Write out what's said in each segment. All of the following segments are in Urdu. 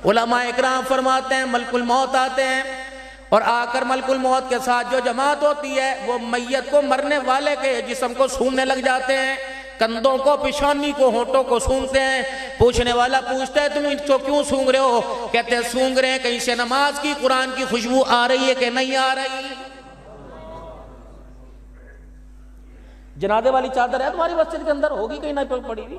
علماء اکرام فرماتے ہیں ملک الموت آتے ہیں اور آ کر ملک الموت کے ساتھ جو جماعت ہوتی ہے وہ میت کو مرنے والے کے جسم کو سونگنے لگ جاتے ہیں، کندھوں کو، پیشانی کو، ہونٹوں کو سونگتے ہیں۔ پوچھنے والا پوچھتا ہے تم ان کو کیوں سونگ رہے ہو؟ کہتے ہیں سونگ رہے ہیں کہیں سے نماز کی، قرآن کی خوشبو آ رہی ہے کہ نہیں آ رہی۔ جنازے والی چادر ہے تمہاری مسجد کے اندر؟ ہوگی کہیں نہ پڑی ہوئی۔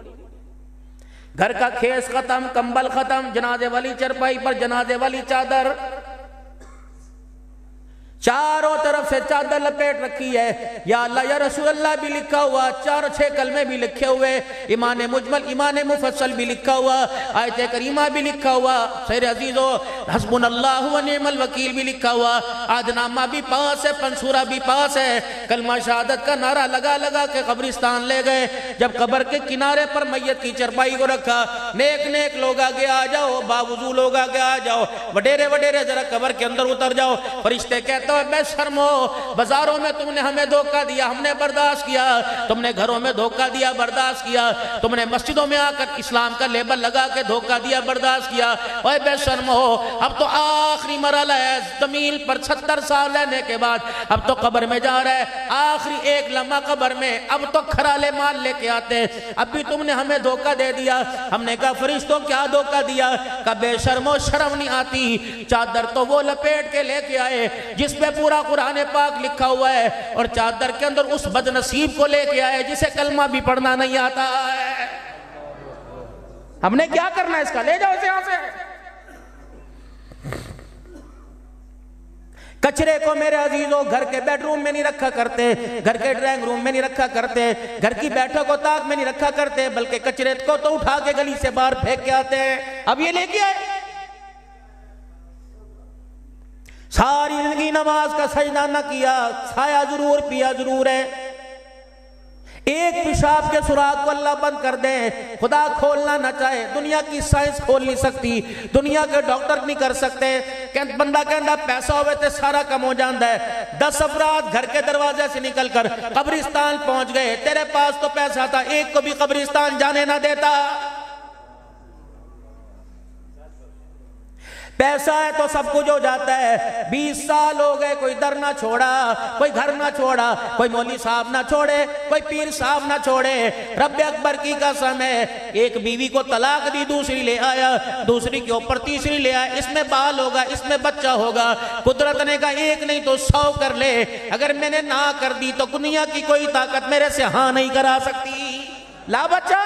گھر کا کھیس ختم، کمبل ختم، جنازے والی چرپائی پر جنازے والی چادر، چاروں طرف سے چادر لپیٹ رکھی ہے۔ یا اللہ یا رسول اللہ بھی لکھا ہوا، 4-6 کلمے بھی لکھے ہوئے، ایمان مجمل ایمان مفصل بھی لکھا ہوا، آیت کریمہ بھی لکھا ہوا، سیر عزیزو حسبنا اللہ و نعم الوکیل بھی لکھا ہوا، عہدنامہ بھی پاس ہے، پنسورہ بھی پاس ہے۔ کلمہ شہادت کا نعرہ لگا لگا کے قبرستان لے گئے۔ جب قبر کے کنارے پر میت کی چرپائی کو رکھا، نیک نیک لوگ آگے آ جاؤ، باوضو لوگ آگے آ جاؤ، وڈیرے وڈیرے ذرا قبر کے اندر اتر جاؤ۔ فرشتے کہتے بے شرمو، بازاروں میں تم نے ہمیں دھوکہ دیا، ہم نے برداشت کیا، تم نے گھروں میں دھوکہ دیا، برداشت کیا، تم نے مسجدوں میں آ کر اسلام کا لیبل لگا کے دھوکہ دیا، برداشت کیا۔ اوے بے شرمو، اب تو آخری مرحلہ ہے، زمین پر 70 سال رہنے کے بعد اب تو قبر میں جا رہا ہے، آخری ایک لمحہ قبر میں، اب تو کھرالے مال لے کے آتے، اب بھی تم نے ہمیں دھوکہ دے دیا۔ ہم نے کہا فرشتوں کیا دھوکہ دیا؟ کہ بے شرمو، شرم نہیں آتی؟ چادر تو وہ لپیٹ کے لے کے آئے جس پہ پورا قرآن پاک لکھا ہوا ہے، اور چادر کے اندر اس بد نصیب کو لے کے آئے جسے کلمہ بھی پڑھنا نہیں آتا ہے۔ ہم نے کیا کرنا ہے اس کا؟ لے جاؤ اسے یہاں سے۔ کچرے کو میرے عزیزوں گھر کے بیڈ روم میں نہیں رکھا کرتے، گھر کے ڈرائنگ روم میں نہیں رکھا کرتے، گھر کی بیٹھک و طاق میں نہیں رکھا کرتے، بلکہ کچرے کو تو اٹھا کے گلی سے باہر پھینک کے آتے ہیں۔ اب یہ لے کے آئے، ساری زندگی نماز کا سجدہ نہ کیا، کھایا ضرور، پیا ضرور ہے، ایک پیشاب کے سراغ کو اللہ بند کر دے، خدا کھولنا نہ چاہے، دنیا کی سائنس کھول نہیں سکتی، دنیا کے ڈاکٹر نہیں کر سکتے، بندہ کہندہ پیسہ ہوئے تے سارا کم ہو جاندہ ہے۔ 10 افراد گھر کے دروازے سے نکل کر قبرستان پہنچ گئے، تیرے پاس تو پیسہ تھا، ایک کو بھی قبرستان جانے نہ دیتا۔ پیسہ ہے تو سب کچھ ہو جاتا ہے۔ 20 سال ہو گئے، کوئی در نہ چھوڑا، کوئی گھر نہ چھوڑا، کوئی مولوی صاحب نہ چھوڑے، کوئی پیر صاحب نہ چھوڑے۔ رب اکبر کی قسم ہے، ایک بیوی کو طلاق دی، دوسری لے آیا، دوسری کے اوپر تیسری لے آیا، اس میں بال ہوگا، اس میں بچہ ہوگا۔ قدرت نے کہا ایک نہیں تو 100 کر لے، اگر میں نے نہ کر دی تو دنیا کی کوئی طاقت میرے سے ہاں نہیں کرا سکتی، لا بچہ۔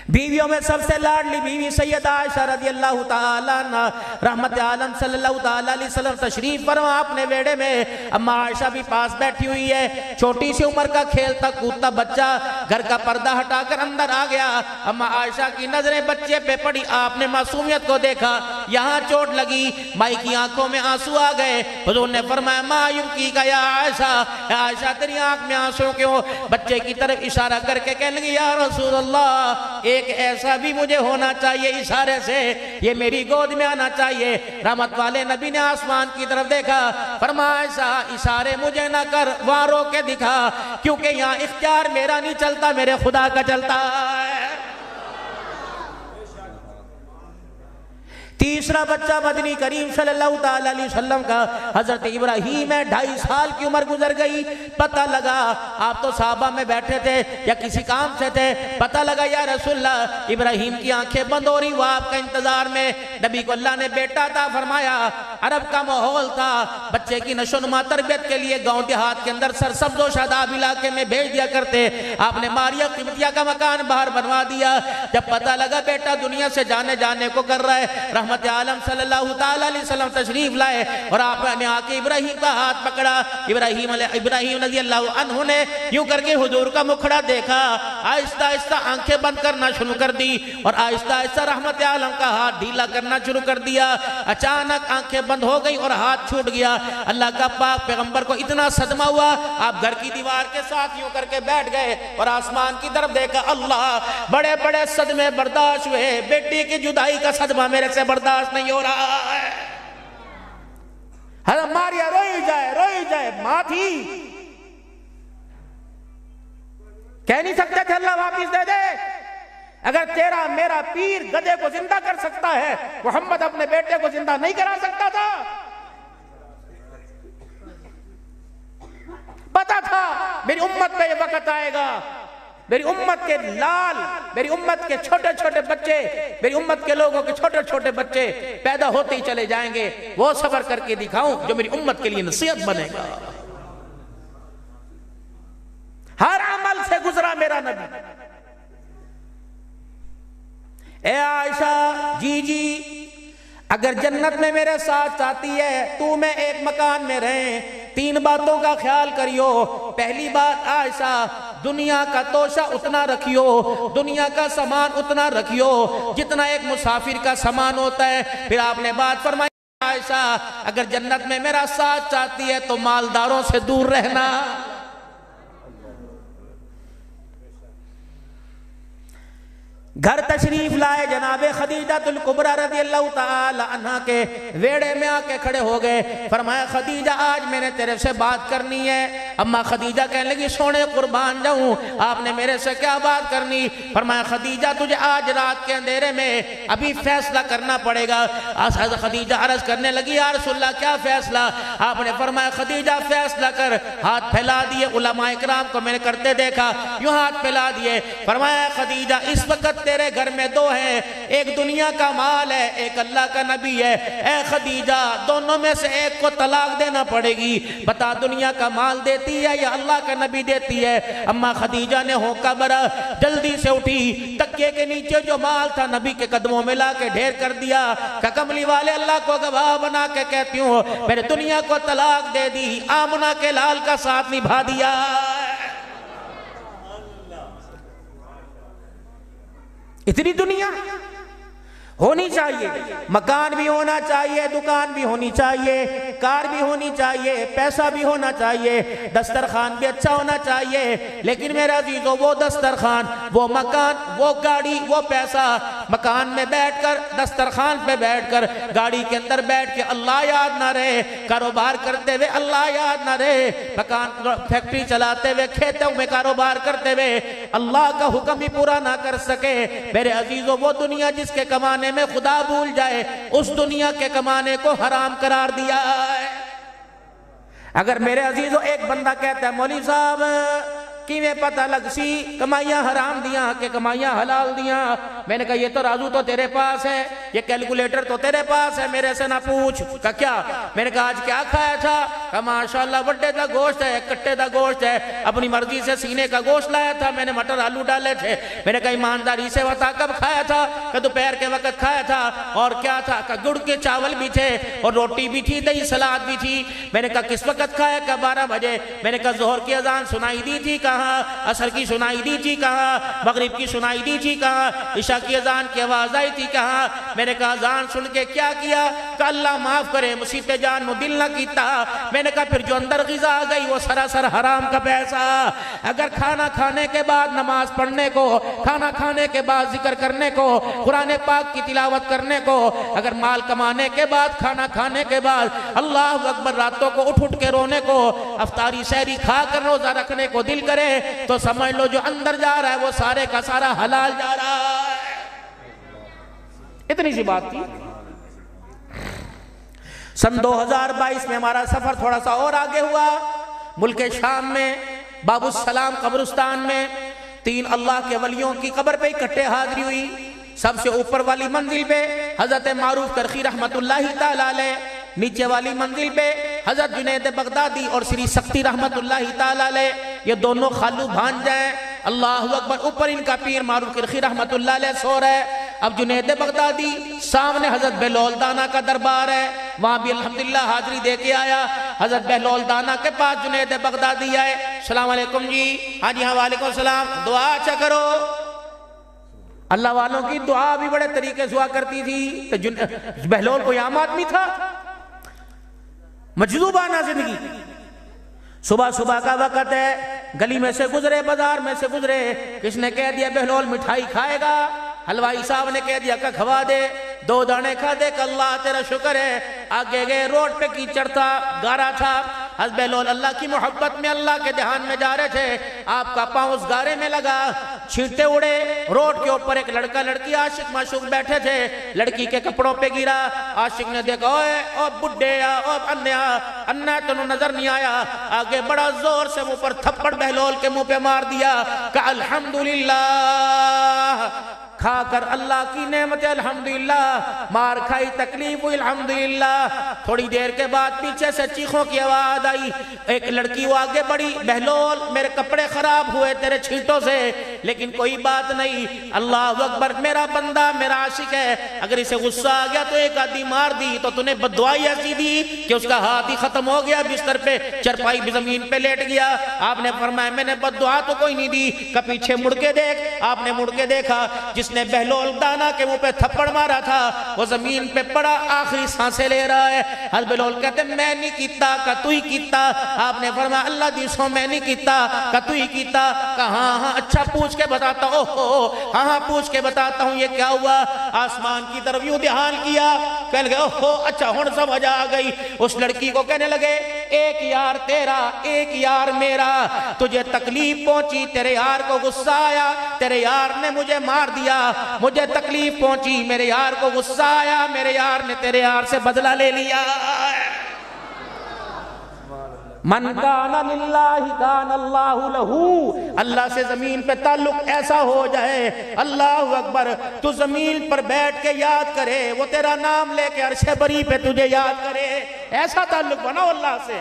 بیویوں میں سب سے لاڈلی بیوی سیدہ عائشہ رضی اللہ تعالیٰ عنہ، رحمت عالم صلی اللہ تعالیٰ علیہ وسلم تشریف فرما اپنے بیڑے میں۔ اما عائشہ بھی پاس بیٹھی ہوئی ہے، چھوٹی سی عمر کا کھیلتا کودتا بچہ گھر کا پردہ ہٹا کر اندر آ گیا۔ اما عائشہ کی نظریں بچے پہ پڑی، آپ نے معصومیت کو دیکھا، یہاں چوٹ لگی، مائی کی آنکھوں میں آنسو آ گئے۔ حضور نے فرمایا ما یبکی کا یا عائشہ، عائشہ تیری آنکھ میں آنسو کیوں؟ بچے کی طرف اشارہ کر کے کہنے لگی یا رسول اللہ، ایک ایسا بھی مجھے ہونا چاہیے، اشارے سے یہ میری گود میں آنا چاہیے۔ رحمت والے نبی نے آسمان کی طرف دیکھا، فرمایا ایسا اشارے مجھے نہ کر، وہاں رو کے دکھا، کیونکہ یہاں اختیار میرا نہیں چلتا، میرے خدا کا چلتا ہے۔ تیسرا بچہ مدنی کریم صلی اللہ تعالیٰ علیہ وسلم کا حضرت ابراہیم ہے، 2.5 سال کی عمر گزر گئی، پتہ لگا آپ تو صحابہ میں بیٹھے تھے یا کسی کام سے تھے، پتہ لگا یا رسول اللہ ابراہیم کی آنکھیں بند ہو رہی، وہ آپ کا انتظار میں۔ نبی کو اللہ نے بیٹا تھا فرمایا، عرب کا ماحول تھا، بچے کی نشوونما تربیت کے لیے گاؤں دیہات کے اندر سرسبز و شاداب علاقے میں بھیج دیا کرتے، آپ نے ماریا قبطیہ کا مکان باہر بنوا دیا۔ جب پتہ لگا بیٹا دنیا سے جانے کو کر رہا ہے، رحمت عالم صلی اللہ تعالیٰ علیہ وسلم تشریف لائے اور آپ نے آ کے ابراہیم کا ہاتھ پکڑا۔ ابراہیم رضی اللہ عنہ نے یوں کر کے حضور کا مکھڑا دیکھا، آہستہ آہستہ آنکھیں بند کرنا شروع کر دی اور آہستہ آہستہ رحمت عالم کا ہاتھ ڈھیلا کرنا شروع کر دیا۔ اچانک آنکھیں بند ہو گئی اور ہاتھ چھوٹ گیا۔ اللہ کا پاک پیغمبر کو اتنا صدمہ ہوا، آپ گھر کی دیوار کے ساتھ یوں کر کے بیٹھ گئے اور آسمان کی طرف دیکھا، اللہ بڑے بڑے صدمے برداشت ہوئے، بیٹی کی جدائی کا صدمہ میرے سے برداشت نہیں ہو رہا ہے۔ حضرت ماریا روئی جائے، ماں تھی، کہہ نہیں سکتے تھے اللہ واپس دے دے، اگر تیرا میرا پیر گدھے کو زندہ کر سکتا ہے، محمد اپنے بیٹے کو زندہ نہیں کرا سکتا تھا؟ پتا تھا میری امت پہ یہ وقت آئے گا، میری امت کے لال، میری امت کے چھوٹے چھوٹے بچے، میری امت کے لوگوں کے چھوٹے چھوٹے بچے پیدا ہوتے ہی چلے جائیں گے، وہ صبر کر کے دکھاؤں جو میری امت کے لیے نصیحت بنے گا۔ ہر عمل سے گزرا میرا نبی۔ اے عائشہ، جی اگر جنت میں میرے ساتھ چاہتی ہے تو میں ایک مکان میں رہیں، 3 باتوں کا خیال کریو۔ پہلی بات عائشہ، دنیا کا توشہ اتنا رکھیو، دنیا کا سامان اتنا رکھیو جتنا ایک مسافر کا سامان ہوتا ہے۔ پھر آپ نے بات فرمائی، عائشہ اگر جنت میں میرا ساتھ چاہتی ہے تو مالداروں سے دور رہنا۔ گھر تشریف لائے جناب خدیجہ الکبریٰ رضی اللہ تعالی عنہ کے ویڑے میں آ کے کھڑے ہو گئے۔ فرمایا خدیجہ آج میں نے تیرے سے بات کرنی ہے۔ اما خدیجہ کہنے لگی سونے قربان جاؤں، آپ نے میرے سے کیا بات کرنی؟ فرمایا خدیجہ تجھے آج رات کے اندھیرے میں ابھی فیصلہ کرنا پڑے گا۔ خدیجہ عرض کرنے لگی یا رسول اللہ کیا فیصلہ؟ آپ نے فرمایا خدیجہ فیصلہ کر۔ ہاتھ پھیلا دیے، علماء اکرام کو میں نے کرتے دیکھا، یوں ہاتھ پھیلا دیے۔ فرمایا خدیجہ اس وقت تیرے گھر میں 2 ہیں، ایک دنیا کا مال ہے، ایک اللہ کا نبی ہے۔ اے خدیجہ دونوں میں سے ایک کو طلاق دینا پڑے گی، بتا دنیا کا مال دیتی ہے یا اللہ کا نبی دیتی ہے؟ اما خدیجہ نے ہونکا بھرا، جلدی سے اٹھی، تکیے کے نیچے جو مال تھا نبی کے قدموں میں لا کے ڈھیر کر دیا کہ کملی والے اللہ کو گواہ بنا کے کہتی ہوں میں نے دنیا کو طلاق دے دی، آمنہ کے لال کا ساتھ نبھا دیا۔ اتنی دنیا ہونی چاہیے، مکان بھی ہونا چاہیے، دکان بھی ہونی چاہیے، کار بھی ہونی چاہیے، پیسہ بھی ہونا چاہیے، دسترخوان بھی اچھا ہونا چاہیے، لیکن میرے عزیزو وہ دسترخوان، وہ مکان، وہ گاڑی، وہ پیسہ، مکان میں بیٹھ کر، دسترخوان پہ بیٹھ کر، گاڑی کے اندر بیٹھ کے اللہ یاد نہ رہے، کاروبار کرتے ہوئے اللہ یاد نہ رہے، مکان فیکٹری چلاتے ہوئے، کھیتوں میں کاروبار کرتے ہوئے اللہ کا حکم بھی پورا نہ کر سکے، میرے عزیزو وہ دنیا جس کے کمانے میں خدا بھول جائے، اس دنیا کے کمانے کو حرام قرار دیا ہے۔ اگر میرے عزیزو ایک بندہ کہتا ہے مولوی صاحب کیویں پتہ لگ سی کمائیاں حرام دیاں کہ کمائیاں حلال دیاں؟ میں نے کہا یہ تو رازو تو تیرے پاس ہے، یہ کیلکولیٹر تو تیرے پاس ہے، میرے سے نہ پوچھ۔ کہا کیا؟ میں نے کہا آج کیا کھایا تھا؟ کہا ماشاءاللہ وڈے دا گوشت ہے، کٹے دا گوشت ہے، اپنی مرضی سے سینے کا گوشت لایا تھا، میں نے مٹر آلو ڈالے تھے۔ میں نے کہا ایمانداری سے بتا کب کھایا تھا؟ کہ دوپہر کے وقت کھایا تھا۔ اور کیا تھا؟ کہ گڑ کے چاول بھی تھے اور روٹی بھی تھی، دہی سلاد بھی تھی۔ میں نے کہا کس وقت کھایا؟ کہ 12 بجے۔ میں نے کہا ظہر کی اذان سنائی دی تھی کہاں؟ عصر کی سنائی دی تھی کہاں؟ مغرب کی سنائی دی تھی کہاں؟ عشاء کی اذان کی آواز آئی تھی کہاں؟ میں نے کہا اذان سن کے کیا کیا؟ کہ اللہ معاف کرے مصیبت جان نو دل نہ کیتا۔ میں نے کہا پھر جو اندر غذا آ گئی وہ سراسر حرام کا پیسہ۔ اگر کھانا کھانے کے بعد نماز پڑھنے کو، کھانا کھانے کے بعد ذکر کرنے کو، قرآن پاک کی تلاوت کرنے کو، اگر مال کمانے کے بعد، کھانا کھانے کے بعد اللہ اکبر راتوں کو اٹھ اٹھ کے رونے کو، افطاری سحری کھا کر روزہ رکھنے کو دل کرے تو سمجھ لو جو اندر جا رہا ہے وہ سارے کا سارا حلال جا رہا ہے۔ اتنی سی بات تھی۔ سن 2022 میں ہمارا سفر تھوڑا سا اور آگے ہوا، ملک شام میں باب السلام قبرستان میں 3 اللہ کے ولیوں کی قبر پہ اکٹھے حاضری ہوئی۔ سب سے اوپر والی منزل پہ حضرت معروف کرخی رحمت اللہ تعالی علیہ، نیچے والی منزل پہ حضرت جنید بغدادی اور سری سختی رحمت اللہ تعالی علیہ، یہ دونوں خالو بھانجے ہیں۔ اللہ اکبر، اوپر ان کا پیر معروف کرخی رحمت اللہ علیہ سو رہا ہے۔ اب جنید بغدادی سامنے حضرت بہلول دانا کا دربار ہے، وہاں بھی الحمدللہ حاضری دے کے آیا۔ حضرت بہلول دانا کے پاس جنید بغدادی آئے، السلام علیکم جی۔ ہاں جی ہاں وعلیکم السلام، دعا اچھا کرو۔ اللہ والوں کی دعا بھی بڑے طریقے سے ہوا کرتی تھی۔ بہلول کوئی عام آدمی تھا؟ مجذوبانہ زندگی۔ صبح صبح کا وقت ہے، گلی میں سے گزرے، بازار میں سے گزرے، کس نے کہہ دیا بہلول مٹھائی کھائے گا؟ حلوائی صاحب نے کہہ دیا کہ کھوا دے، 2 دانے کھا دے کہ اللہ تیرا شکر ہے۔ آگے گئے، روڈ پہ کیچڑ تھا، گارا تھا۔ حضرت بہلول اللہ کی محبت میں اللہ کے دھیان میں جا رہے تھے، آپ کا پاؤں اس گارے میں لگا۔ چھینٹے اڑے، روڈ کے اوپر ایک لڑکا لڑکی عاشق معشوق بیٹھے تھے، لڑکی کے کپڑوں پہ گرا، عاشق نے دیکھا اوے بڈھے او انیا تنو نظر نہیں آیا، آگے بڑا زور سے منہ پر تھپڑ بہلول کے منہ پہ مار دیا، کہا الحمدللہ، کھا کر اللہ کی نعمت الحمدللہ، مار کھائی تکلیف ہوئی الحمدللہ۔ تھوڑی دیر کے بعد پیچھے سے چیخوں کی آواز آئی، ایک لڑکی وہ آگے بڑی، بہلول میرے کپڑے خراب ہوئے تیرے چھینٹوں سے، لیکن کوئی بات نہیں، اللہ اکبر، میرا بندہ میرا عاشق ہے، اگر اسے غصہ آ گیا تو ایک آدھی مار دی تو نے بددعائی ایسی دی کہ اس کا ہاتھ ہی ختم ہو گیا، بستر پہ چرپائی بھی زمین پہ لیٹ گیا۔ آپ نے فرمایا میں نے بددعا تو کوئی نہیں دی، کہ پیچھے مڑ کے دیکھ۔ آپ نے مڑ کے دیکھا، جس نے بہلول دانا کے منہ پہ تھپڑ مارا تھا وہ زمین پہ پڑا، آخری سانسیں لے رہا ہے۔ حضرت بہلول کہتے ہیں میں نہیں کیتا، کہ تو ہی کیتا۔ آپ نے فرمایا اللہ دیسوں میں نہیں کیتا، کہ تو ہی کیتا۔ کہا ہاں اچھا پوچھ کے بتاتا ہوں، ہاں پوچھ کے بتاتا ہوں یہ کیا ہوا۔ آسمان کی طرف یوں دھیان کیا، کہنے لگے اچھا ہن سمجھ آ گئی۔ اس لڑکی کو کہنے لگے ایک یار تیرا ایک یار میرا، تجھے تکلیف پہنچی، تیرے یار کو غصہ آیا، تیرے یار نے مجھے مار دیا، مجھے تکلیف پہنچی، میرے یار کو غصہ آیا، میرے یار نے تیرے یار سے بدلہ لے لیا۔ من کان للہ کان اللہ لہو، اللہ سے زمین پہ تعلق ایسا ہو جائے، اللہ اکبر، تو زمین پر بیٹھ کے یاد کرے، وہ تیرا نام لے کے عرش بری پہ تجھے یاد کرے، ایسا تعلق بناؤ اللہ سے۔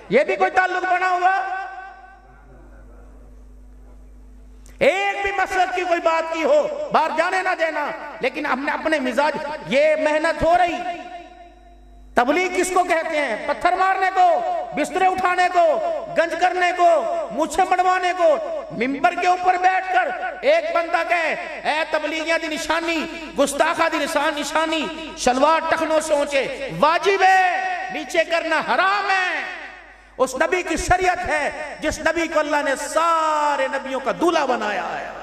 یہ بھی کوئی تعلق بنا ہوا؟ ایک بھی مسجد کی کوئی بات کی ہو، باہر جانے نہ دینا، لیکن ہم نے اپنے مزاج، یہ محنت ہو رہی۔ تبلیغ کس کو کہتے ہیں؟ پتھر مارنے کو، بسترے اٹھانے کو، گنج کرنے کو، مونچھیں بڑھوانے کو، ممبر کے اوپر بیٹھ کر ایک بندہ کہے اے تبلیغیاں دی نشانی، گستاخہ دی نشانی، شلوار ٹخنوں سے اونچے، واجب ہے، نیچے کرنا حرام ہے۔ اس نبی کی شریعت ہے جس نبی کو اللہ نے سارے نبیوں کا دولہا بنایا ہے۔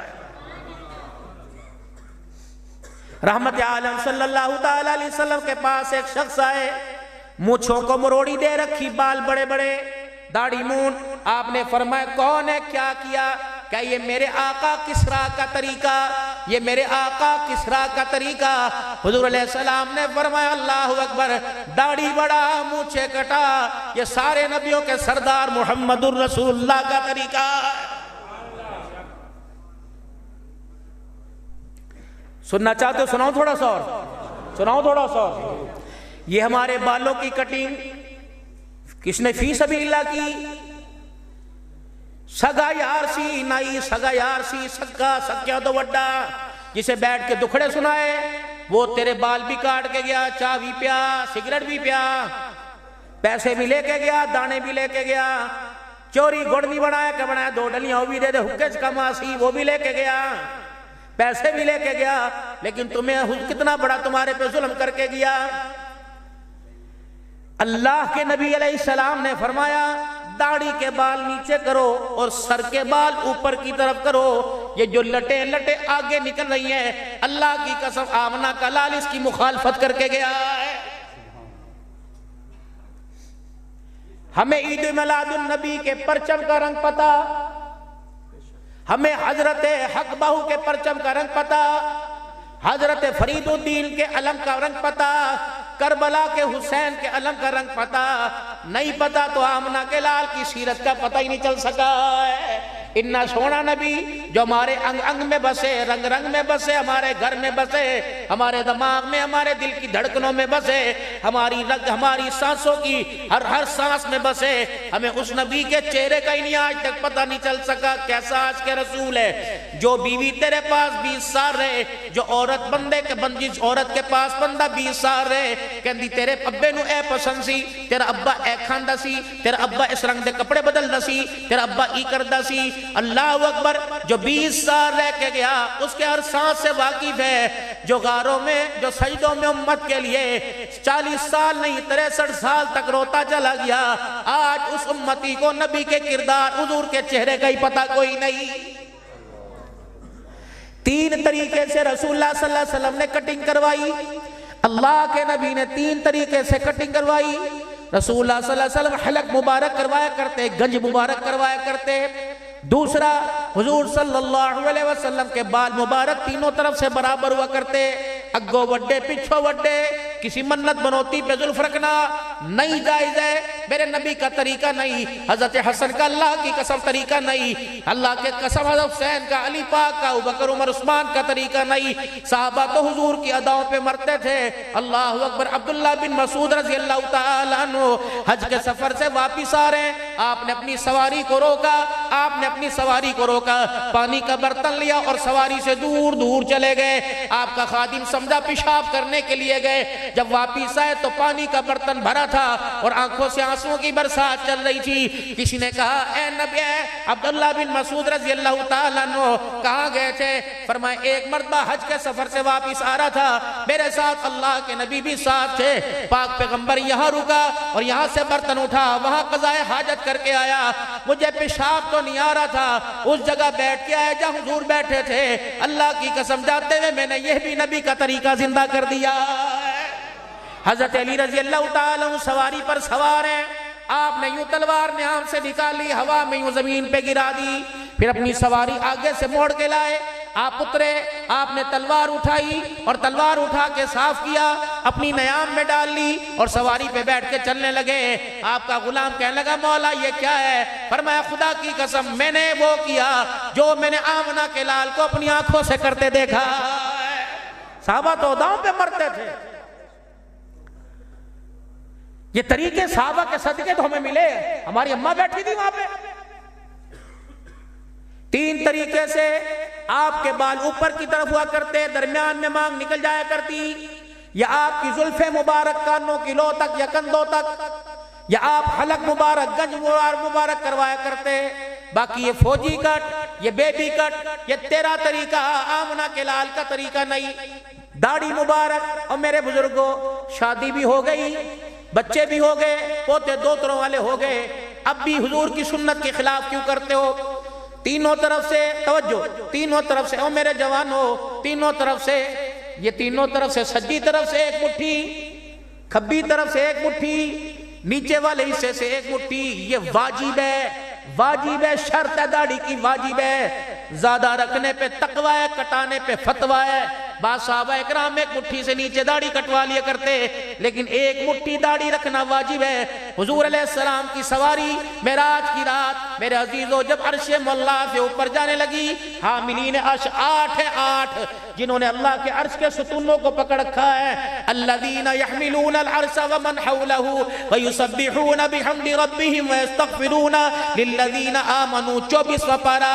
رحمت عالم صلی اللہ تعالیٰ علیہ وسلم کے پاس ایک شخص آئے، مونچھوں کو مروڑی دے رکھی، بال بڑے بڑے، داڑھی مون۔ آپ نے فرمایا کون ہے، کیا کیا؟ کہ یہ میرے آقا کسریٰ کا طریقہ، یہ میرے آقا کسریٰ کا طریقہ۔ حضور علیہ السلام نے فرمایا اللہ اکبر، داڑھی بڑا مونچھیں کٹا، یہ سارے نبیوں کے سردار محمد الرسول اللہ کا طریقہ۔ سننا چاہتے ہو سناؤ تھوڑا سا اور، سناؤ تھوڑا سا اور۔ یہ ہمارے بالوں کی کٹنگ کس نے فی سبیل اللہ کی؟ سگا یار سی نائی، سگا یار سی سگا سکیا تو وڈا، جسے بیٹھ کے دکھڑے سنائے، وہ تیرے بال بھی کاٹ کے گیا، چاہ بھی پیا، سگریٹ بھی پیا، پیسے بھی لے کے گیا، دانے بھی لے کے گیا، چوری گڑ بھی بنایا کہ بنایا، 2 ڈلیاں وہ بھی دے دے، حکج کا ماسی وہ بھی لے کے گیا، پیسے بھی لے کے گیا، لیکن تمہیں کتنا بڑا تمہارے پہ ظلم کر کے گیا۔ اللہ کے نبی علیہ السلام نے فرمایا داڑھی کے بال نیچے کرو اور سر کے بال اوپر کی طرف کرو۔ یہ جو لٹے لٹے آگے نکل رہی ہیں، اللہ کی قسم آمنہ کا لال اس کی مخالفت کر کے گیا ہے۔ ہمیں عید میلاد النبی کے پرچم کا رنگ پتا، ہمیں حضرت حق بہو کے پرچم کا رنگ پتا، حضرت فرید الدین کے علم کا رنگ پتا، کربلا کے حسین کے علم کا رنگ پتا نہیں پتا تو آمنہ کے لال کی سیرت کا پتہ ہی نہیں چل سکا ہے۔ اتنا سونا نبی جو ہمارے انگ انگ میں بسے، رنگ رنگ میں بسے، ہمارے گھر میں بسے، ہمارے دماغ میں، ہمارے دل کی دھڑکنوں میں بسے، ہماری رگ، ہماری سانسوں کی ہر ہر سانس میں بسے، ہمیں اس نبی کے چہرے کا ہی نہیں آج تک پتہ نہیں چل سکا کیسا آج کے رسول ہے۔ جو بیوی تیرے پاس 20 سال رہے، جو عورت بندے کے جس عورت کے پاس بندہ 20 سال رہے، کہندی تیرے ابے نو اے پسند سی، تیرا ابا اے کھاندا سی، تیرا ابا اس رنگ دے کپڑے بدلدا سی، تیرا ابا ای کردا سی۔ اللہ اکبر، جو 20 سال رہ کے گیا اس کے ہر سانس سے واقف ہے، جو غاروں میں، جو سجدوں میں امت کے لیے 40 سال نہیں 63 سال تک روتا چلا گیا، آج اس امتی کو نبی کے کردار، حضور کے چہرے کا ہی پتہ کوئی نہیں۔ 3 طریقے سے رسول اللہ صلی اللہ علیہ وسلم نے کٹنگ کروائی، اللہ کے نبی نے 3 طریقے سے کٹنگ کروائی۔ رسول اللہ صلی اللہ علیہ وسلم حلق مبارک کروایا کرتے، گنج مبارک کروایا کرتے، دوسرا حضور صلی اللہ علیہ وسلم کے بال مبارک تینوں طرف سے برابر ہوا کرتے، اگو وڈے پچھو وڈے، کسی منت بنوتی پہ زلف رکھنا نہیں جائز ہے، میرے نبی کا طریقہ نہیں، حضرت حسن کا اللہ کی قسم طریقہ نہیں، اللہ کے قسم حضرت حسین کا، علی پاک کا، ابوبکر عمر عثمان کا طریقہ نہیں۔ صحابہ تو حضور کی اداؤں پہ مرتے تھے۔ اللہ اکبر۔ عبداللہ بن مسعود رضی اللہ تعالیٰ عنہ حج کے سفر سے واپس آ رہے ہیں، آپ نے اپنی سواری کو روکا، آپ نے اپنی سواری کو روکا، پانی کا برتن لیا اور سواری سے دور دور چلے گئے۔ آپ کا خادم سمجھا پیشاب کرنے کے لیے گئے، جب واپس آئے تو پانی کا برتن بھرا تھا اور آنکھوں سے آنسوں کی برسات چل رہی تھی۔ کسی نے کہا اے نبی عبداللہ بن مسعود رضی اللہ تعالیٰ عنہ کہاں گئے تھے؟ فرمائے ایک مرتبہ حج کے سفر سے واپس آ رہا تھا، میرے ساتھ اللہ کے نبی بھی ساتھ تھے، پاک پیغمبر یہاں رکا اور یہاں سے برتن اٹھا، وہاں قضاء حاجت کر کے آیا، مجھے پیشاب تو نہیں آ رہا تھا، اس جگہ بیٹھ کے آئے جہاں حضور بیٹھے تھے، اللہ کی قسم جاتے ہوئے میں نے یہ بھی نبی کا طریقہ زندہ کر دیا۔ حضرت علی رضی اللہ تعالیٰ عنہ سواری پر سوار ہیں، آپ نے یوں تلوار نیام سے نکالی، ہوا میں یوں زمین پہ گرا دی، پھر اپنی سواری آگے سے موڑ کے لائے، آپ اترے، آپ نے تلوار اٹھائی اور تلوار اٹھا کے صاف کیا، اپنی نیام میں ڈال لی اور سواری پہ بیٹھ کے چلنے لگے۔ آپ کا غلام کہنے لگا مولا یہ کیا ہے؟ فرمایا خدا کی قسم میں نے وہ کیا جو میں نے آمنہ کے لال کو اپنی آنکھوں سے کرتے دیکھا۔ صحابہ تو اداؤں پہ مرتے تھے۔ یہ طریقے صحابہ کے صدقے تو ہمیں ملے، ہماری اماں بیٹھی تھی وہاں پہ، تین طریقے سے آپ کے بال اوپر کی طرف ہوا کرتے، درمیان میں مانگ نکل جایا کرتی، یا آپ کی زلفیں مبارک کانوں کی لو تک یا کندھوں تک، یا آپ حلق مبارک گنج مبارک کروایا کرتے۔ باقی یہ فوجی کٹ، یہ بیبی کٹ، یہ تیرا طریقہ آمنہ کے لال کا طریقہ نہیں۔ داڑھی مبارک، اور میرے بزرگوں شادی بھی ہو گئی، بچے بھی ہو گئے، پوتے دوتروں والے ہو گئے، اب بھی حضور کی سنت کے خلاف کیوں کرتے ہو؟ تینوں طرف سے توجہ، تینوں طرف سے، او میرے جوانو، تینوں طرف سے، یہ تینوں طرف سے، سجی طرف سے ایک مٹھی، کھبی طرف سے ایک مٹھی، نیچے والے حصے سے ایک مٹھی، یہ واجب ہے، واجب ہے، شرط ہے داڑھی کی، واجب ہے، زیادہ رکھنے پہ تقوی ہے، کٹانے پہ فتوی ہے۔ بعض صحابہ اکرام ایک مٹھی سے نیچے داڑھی کٹوا لیا کرتے، لیکن ایک مٹھی داڑھی رکھنا واجب ہے۔ حضور علیہ السلام کی سواری معراج کی رات میرے عزیزو جب عرش مولا سے اوپر جانے لگی، حاملین عرش 8 ہیں، 8 جنہوں نے اللہ کے عرش کے ستونوں کو پکڑ رکھا ہے۔ الذین یحملون العرش ومن حولہ ویسبحون بحمد ربہم ویستغفرون للذین آمنوا۔ 24واں پارہ،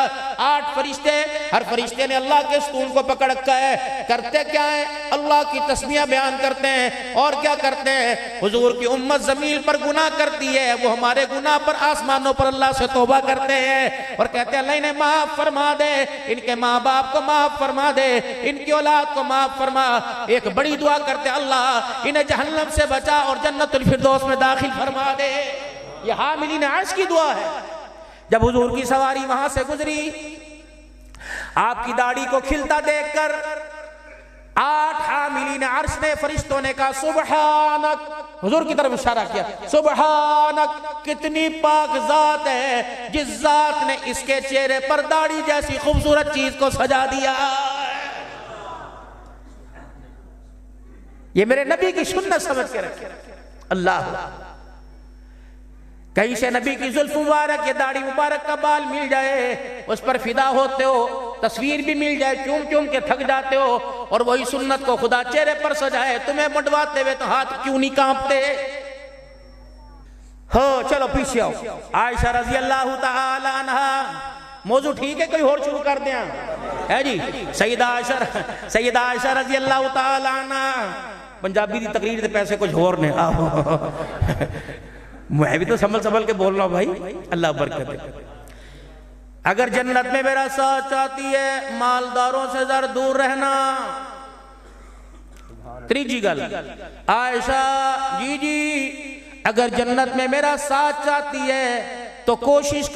8 فرشتے، ہر فرشتے نے اللہ کے ستون کو پکڑ رکھا ہے، کرتے کیا ہیں؟ اللہ کی تسبیح بیان کرتے ہیں، اور کیا کرتے ہیں؟ حضور کی امت زمین پر گناہ کرتی ہے، وہ ہمارے گناہ پر آسمانوں پر اللہ سے توبہ کرتے ہیں اور کہتے ہیں اللہ انہیں معاف فرما دے، ان کے ماں باپ کو معاف فرما دے، ان کی اولاد کو معاف فرما۔ ایک بڑی دعا کرتے اللہ انہیں جہنم سے بچا اور جنت الفردوس میں داخل فرما دے۔ یہ حاملین عرش کی دعا ہے۔ جب حضور کی سواری وہاں سے گزری، آپ کی داڑھی کو کھلتا دیکھ کر 8 حاملین عرش نے، فرشتوں نے کہا سبحانک، حضور کی طرف اشارہ کیا، سبحانک، کتنی پاک ذات ہے جس ذات نے اس کے چہرے پر داڑھی جیسی خوبصورت چیز کو سجا دیا۔ یہ میرے نبی کی سنت سمجھ کے رکھے۔ اللہ کہیں سے نبی کی زلف مبارک یا داڑھی مبارک کا بال مل جائے، اس پر فدا ہوتے ہو، تصویر بھی مل جائے، چوم چوم کے تھک جاتے ہو، اور وہی سنت کو خدا چہرے پر سجائے، تمہیں منڈواتے ہوئے تو ہاتھ کیوں نہیں کانپتے؟ ہو چلو پیچھے آؤ۔ عائشہ رضی اللہ تعالی عنہ، موضوع ٹھیک ہے کوئی اور شروع کر دیں ہے جی؟ سیدہ عائشہ رضی اللہ تعالی عنہ، پنجابی دی تقریر دے پیسے کچھ اور نے، میں بھی تو سنبھل کے بول رہا ہوں بھائی، اللہ برکت دے۔ اگر جنت میں میرا ساتھ چاہتی ہے مالداروں سے ذرا دور رہنا۔ تیجی گل، عائشہ جی اگر جنت میں میرا ساتھ چاہتی ہے تو کوشش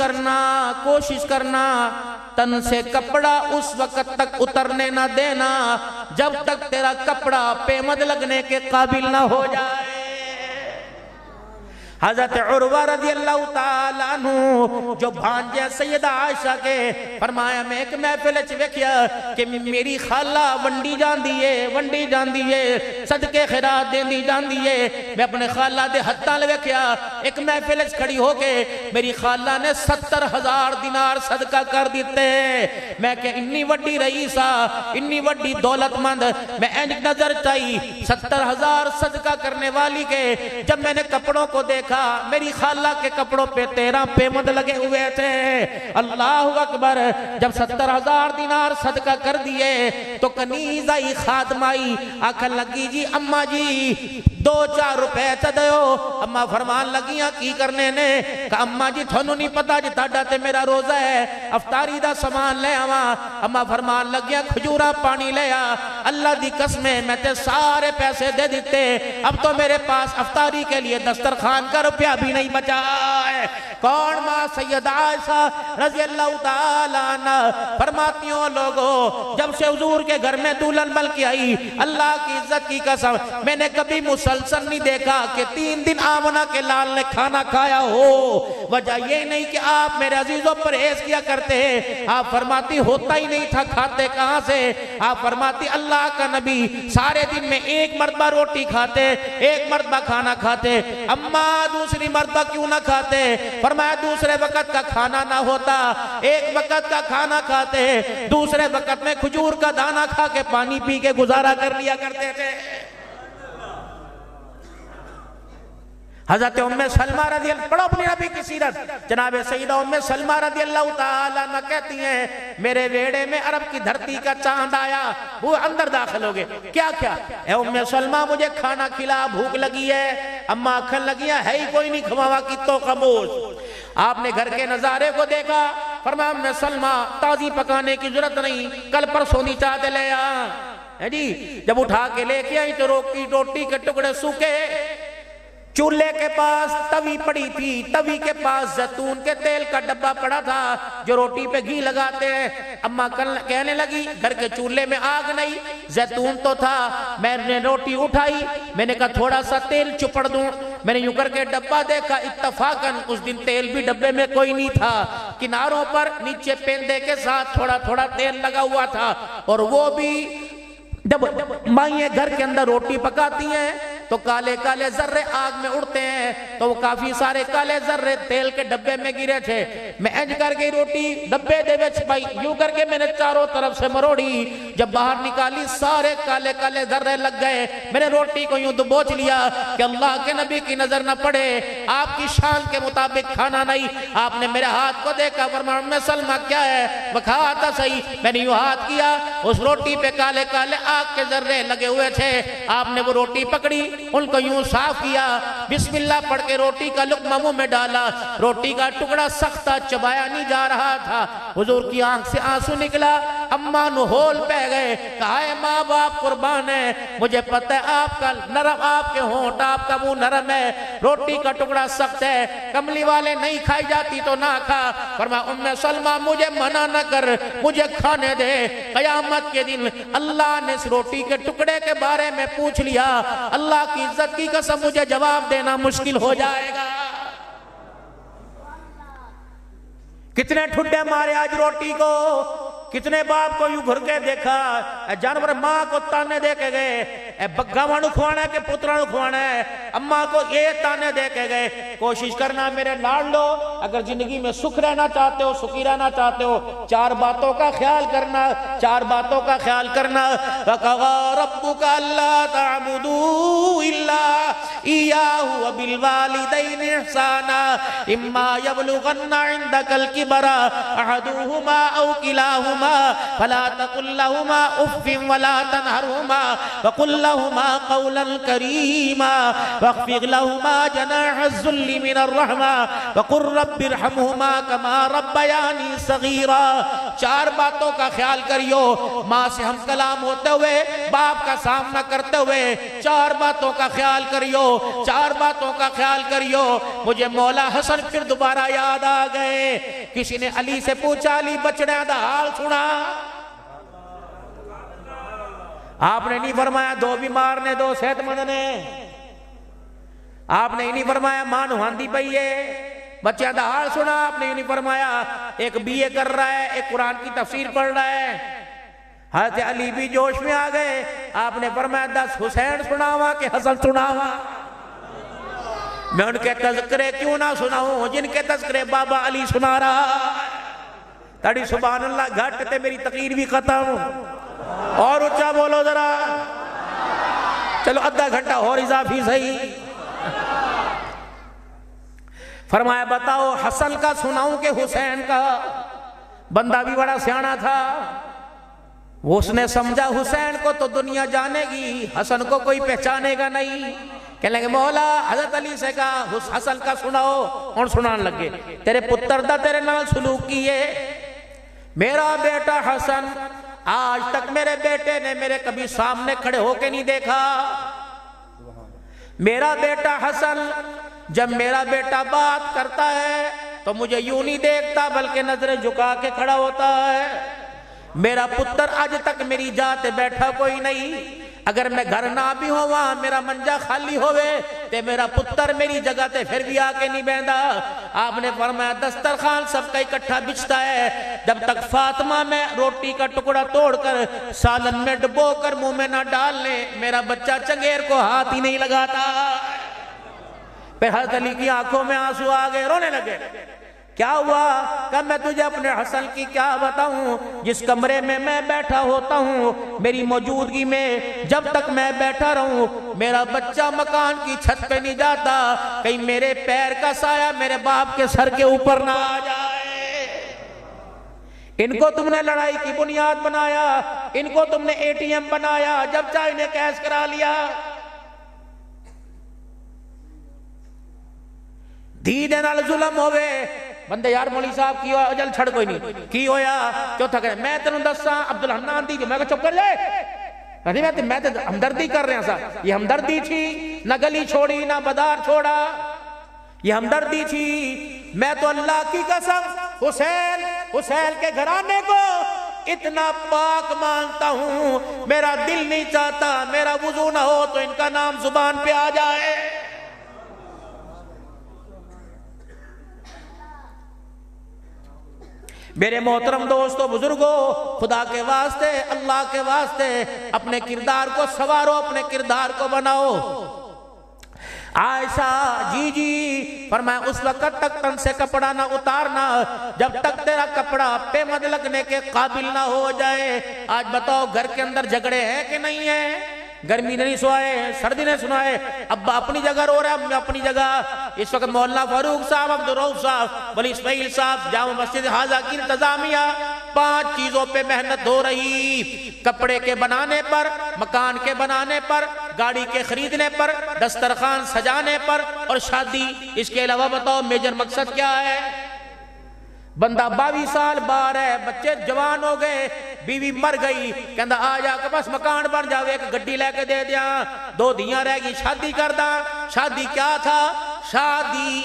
کرنا تن سے کپڑا اس وقت تک اترنے نہ دینا جب تک تیرا کپڑا پیمد لگنے کے قابل نہ ہو جائے۔ حضرت عروہ رضی اللہ تعالیٰ عنہ جو بھانجے سیدہ عائشہ کے فرمایا میں ایک محفل ویکھیا کہ میری خالہ ونڈی جان دیئے صدقے خیرات دین دی جان دیئے. میں اپنے خالہ دے ہتھاں ویکھیا ایک محفل کھڑی ہو کے میری خالہ نے 70,000 دینار صدقہ کر دیتے. میں کہ انی وڈی رئیسہ انی وڈی دولت مند میں اینج نظر چاہی 70,000 صدقہ کرنے والی کے. جب میں نے کپڑوں کو دیکھا میری خالہ کے کپڑوں پہ 13 پیمند لگے ہوئے تھے. اللہ اکبر. جب 70,000 دینار صدقہ کر دیے تو کنیز آئی خادم آئی آکھن لگی جی اماں جی 2-4 روپے چدیو. اماں فرمان لگیاں کی کرنے نے کہ اماں جی تھونو نہیں پتا جی تاڑا تے میرا روزہ ہے افطاری دا سامان لے آواں. اماں فرمان لگیاں کھجورا پانی لے آ. اللہ دی قسمیں میں تے سارے پیسے دے دیتے اب تو میرے پاس افطاری کے لیے دسترخوان کا روپیہ بھی نہیں بچا ہے. کون ماں سیدہ عائشہ رضی اللہ تعالیٰ عنہ فرماتی ہوں لوگوں جب سے حضور کے گھر میں دولن بل کی آئی اللہ کی عزت کی قسم میں نے کبھی مسلسل نہیں دیکھا کہ 3 دن آمنہ کے لال نے کھانا کھایا ہو. وجہ یہ نہیں کہ آپ میرے عزیزوں پرہیز کیا کرتے ہیں. آپ فرماتی ہوتا ہی نہیں تھا کھاتے کہاں سے. آپ فرماتی اللہ کا نبی سارے دن میں ایک مرتبہ روٹی کھاتے ایک مرتبہ کھانا کھاتے. اماں دوسری مرتبہ کیوں نہ کھاتے؟ فرمایا دوسرے وقت کا کھانا نہ ہوتا ایک وقت کا کھانا کھاتے دوسرے وقت میں کھجور کا دانہ کھا کے پانی پی کے گزارا کر لیا کرتے تھے. حضرت ام سلمہ رضی اللہ پڑھو اپنی نبی کی سیرت. جناب سیدہ ام سلمہ رضی اللہ تعالیٰ عنہ کہتی ہیں میرے ویڑے میں عرب کی دھرتی کا چاند آیا. وہ اندر داخل ہو گئے. کیا اے ام سلمہ مجھے کھانا کھلا بھوک لگی ہے. اماں اکھن لگی ہے ہی کوئی نہیں کھواوا کی تو خاموش. آپ نے گھر کے نظارے کو دیکھا فرمایا ام سلمہ تازی پکانے کی ضرورت نہیں کل پرسوں نہیں چاہتے لے آ جی. جب اٹھا کے لے کے آئی تو روٹی کے ٹکڑے سوکھے. چولہے کے پاس توی پڑی تھی توی کے پاس زیتون کے تیل کا ڈبہ پڑا تھا جو روٹی پہ گھی لگاتے ہیں. اماں کہنے لگی گھر کے چولہے میں آگ نہیں زیتون تو تھا. میں نے روٹی اٹھائی میں نے کہا تھوڑا سا تیل چپڑ دوں. میں نے یوں کر کے ڈبہ دیکھا اتفاقاً اس دن تیل بھی ڈبے میں کوئی نہیں تھا. کناروں پر نیچے پیندے کے ساتھ تھوڑا تھوڑا تیل لگا ہوا تھا. اور وہ بھی جب مائیں گھر کے اندر روٹی پکاتی ہیں تو کالے کالے ذرے آگ میں اڑتے ہیں تو وہ کافی سارے کالے ذرے تیل کے ڈبے میں گرے تھے. میں انج کر کے روٹی ڈبے دے وچ پائی یوں کر کے میں نے چاروں طرف سے مروڑی. جب باہر نکالی سارے کالے کالے ذرے لگ گئے. میں نے روٹی کو یوں دبوچ لیا کہ اللہ کے نبی کی نظر نہ پڑے آپ کی شان کے مطابق کھانا نہیں. آپ نے میرے ہاتھ کو دیکھا فرمایا ام سلمہ کیا ہے بکھا آتا صحیح. میں نے یوں ہاتھ کیا اس روٹی پہ کالے کالے آگ کے ذرے لگے ہوئے تھے. آپ نے وہ روٹی پکڑی ان کو یوں صاف کیا بسم اللہ پڑھ کے روٹی کا لقمہ منہ میں ڈالا. روٹی کا ٹکڑا سخت تھا چبایا نہیں جا رہا تھا. حضور کی آنکھ سے آنسو نکلا. اماں نہول پہ گئے کہا اے ماں باپ قربان ہے مجھے پتہ ہے آپ کا نرم آپ کے ہونٹ آپ کا منہ نرم ہے روٹی کا ٹکڑا سخت ہے کملی والے نہیں کھائی جاتی تو نہ کھا. فرمایا ام سلمہ مجھے منع نہ کر مجھے کھانے دے. قیامت کے دن اللہ نے اس روٹی کے ٹکڑے کے بارے میں پوچھ لیا اللہ کی عزت کی قسم مجھے جواب دینا مشکل ہو جائے گا. کتنے ٹھڈے مارے آج روٹی کو کتنے باپ کو یوں گھر کے دیکھا اے جانور ماں کو تانے دے کے گئے اے بگاوانو کھوانا ہے کہ پترانو کھوانا ہے. اماں کو یہ تانے دے کے گئے. کوشش کرنا میرے لاڑ لو اگر زندگی میں سکھ رہنا چاہتے ہو سکھی رہنا چاہتے ہو 4 باتوں کا خیال کرنا 4 باتوں کا خیال کرنا. وَقَضَىٰ رَبُّكَ أَلَّا تَعْبُدُوا إِلَّا إِيَّاهُ وَبِالْوَالِدَيْنِ إِحْسَانًا إِمَّا يَبْلُغَنَّ عِندَكَ الْكِبَرَ أَحَدُهُمَا أَوْ كِلَاهُمَا فلا تقل لهما اف ولا تنهرهما وقل لهما قولا كريما واخفض لهما جناح الذل من الرحمة وقل رب ارحمهما كما ربياني صغيرا. 4 باتوں کا خیال کریو ماں سے ہم کلام ہوتے ہوئے باپ کا سامنا کرتے ہوئے 4 باتوں کا خیال کریو 4 باتوں کا خیال کریو. مجھے مولا حسن پھر دوبارہ یاد آ گئے. کسی نے علی سے پوچھا علی بچڑے دا حال سنا. آپ نے نہیں فرمایا 2 بیمار نے 2 صحت مند نے. آپ نے ہی نہیں فرمایا ماں نہاندی پئی ہے، بچہ دا حال سنا، آپ نے ہی نہیں فرمایا ایک BA کر رہا ہے، ایک قرآن کی تفسیر پڑھ رہا ہے۔ حضرت علی بھی جوش میں آ گئے، آپ نے فرمایا 10 حسین سناوا کہ حسن سناوا؟ میں ان کے تذکرے کیوں نہ سناؤں جن کے تذکرے بابا علی سنا رہا؟ تاڑی سبحان اللہ گھٹ تے میری تقریر بھی ختم، اور اچھا بولو ذرا، چلو آدھا گھنٹہ اور اضافی صحیح۔ فرمایا بتاؤ حسن کا سناؤں کہ حسین کا؟ بندہ بھی بڑا سیانا تھا، وہ اس نے سمجھا حسین کو تو دنیا جانے گی، حسن کو کوئی پہچانے گا نہیں۔ کہنے لگے مولا حضرت علی سے کہا حسن کا سناؤ، اور سنان لگے تیرے پتر دا تیرے نال سلوک کیے، میرا بیٹا حسن آج تک میرے بیٹے نے میرے کبھی سامنے کھڑے ہو کے نہیں دیکھا، میرا بیٹا حسن جب میرا بیٹا بات کرتا ہے تو مجھے یوں نہیں دیکھتا بلکہ نظریں جھکا کے کھڑا ہوتا ہے، میرا پتر آج تک میری جاتے بیٹھا کوئی نہیں، اگر میں گھر نہ بھی ہوا میرا منجا خالی ہوئے تے میرا پتر میری جگہ تے پھر بھی آ کے نہیں بیندہ۔ آپ نے فرمایا دسترخوان سب کا اکٹھا بچتا ہے، جب تک فاطمہ میں روٹی کا ٹکڑا توڑ کر سالن میں ڈبو کر منہ میں نہ ڈال لے میرا بچہ چنگیر کو ہاتھ ہی نہیں لگاتا۔ پھر حضرت علی کی آنکھوں میں آنسو آ گئے، رونے لگے۔ کیا ہوا؟ کہ میں تجھے اپنے حسن کی کیا بتاؤں، جس کمرے میں میں بیٹھا ہوتا ہوں میری موجودگی میں جب تک میں بیٹھا رہوں میرا بچہ مکان کی چھت پہ نہیں جاتا، کہیں میرے پیر کا سایہ میرے باپ کے سر کے اوپر نہ آ جائے۔ ان کو تم نے لڑائی کی بنیاد بنایا، ان کو تم نے ATM بنایا، جب چاہے انہیں کیش کرا لیا۔ دیدے نال ظلم ہوئے بندے یار مولی صاحب کی اجل چھڑ کوئی نہیں کی ہویا چوتھا کہے میں تنوں دساں عبدالحنان دی میں کہا چپ کر جائے کہتے میں ہمدردی کر رہے ہیں صاحب، یہ ہمدردی تھی، نہ گلی چھوڑی نہ بازار چھوڑا، یہ ہمدردی تھی۔ میں تو اللہ کی قسم حسین کے گھرانے کو اتنا پاک مانتا ہوں، میرا دل نہیں چاہتا میرا وضو نہ ہو تو ان کا نام زبان پہ آ جائے۔ میرے محترم دوستو بزرگوں، خدا کے واسطے اللہ کے واسطے اپنے کردار کو سوارو، اپنے کردار کو بناؤ۔ عائشہ جی فرمایا اس وقت تک تن سے کپڑا نہ اتارنا جب تک تیرا کپڑا پہ مد لگنے کے قابل نہ ہو جائے۔ آج بتاؤ گھر کے اندر جھگڑے ہیں کہ نہیں ہیں؟ گرمی نے نہیں سوائے، سردی نے سنائے، ابا اپنی جگہ رو رہے ہیں، امی اپنی جگہ۔ اس وقت مولانا فاروق صاحب، عبدالرؤف صاحب، ولی اسماعیل صاحب، جامع مسجد حاضہ کی انتظامیہ 5 چیزوں پہ محنت ہو رہی، کپڑے کے بنانے پر، مکان کے بنانے پر، گاڑی کے خریدنے پر، دسترخوان سجانے پر اور شادی۔ اس کے علاوہ بتاؤ میجر مقصد کیا ہے؟ بندہ 22 سال باہر ہے، بچے جوان ہو گئے، بیوی مر گئی، کہندہ آ جا کے بس مکان بن جاوے، ایک گڈی لے کے دے دیا، 2 دھیاں رہ گئی، شادی کر دا۔ شادی کیا تھا؟ شادی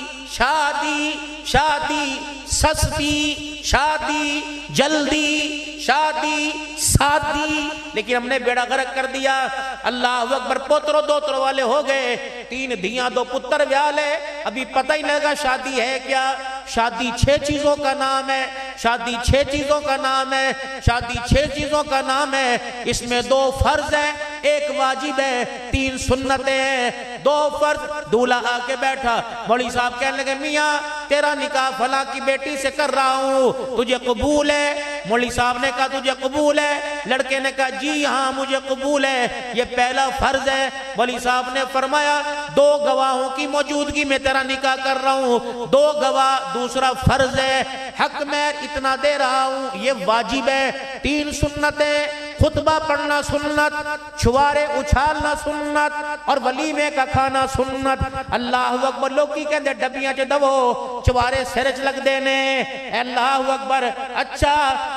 سستی، شادی جلدی، شادی سادی، لیکن ہم نے بیڑا غرق کر دیا۔ اللہ اکبر، پوتروں دوتروں والے ہو گئے، 3 دھیاں 2 پتر والے، ابھی پتہ ہی نہیں لگا شادی ہے کیا۔ شادی 6 چیزوں کا نام ہے، شادی 6 چیزوں کا نام ہے، شادی 6 چیزوں کا نام ہے۔ اس میں 2 فرض ہیں، 1 واجب ہے، 3 سنتیں ہیں۔ 2 فرض، دولہا آ کے بیٹھا، مولوی صاحب کہنے لگے میاں تیرا نکاح فلاں کی بیٹی سے کر رہا ہوں، تجھے قبول ہے؟ مولوی صاحب نے کہا تجھے قبول ہے؟ لڑکے نے کہا جی ہاں مجھے قبول ہے، یہ پہلا فرض ہے۔ مولوی صاحب نے فرمایا 2 گواہوں کی موجودگی میں تیرا نکاح کر رہا ہوں، 2 گواہ دوسرا فرض ہے، حق میں اتنا دے رہا ہوں یہ واجب ہے۔ 3 سنتیں، خطبہ پڑھنا سنت، چھوارے اچھالنا سنت اور ولیمے کا کھانا سنت۔ اللہ اکبر، لوگ کی کہندے ڈبیاں چے دو چوارے سرچ لگ دینے. اللہ اکبر. اچھا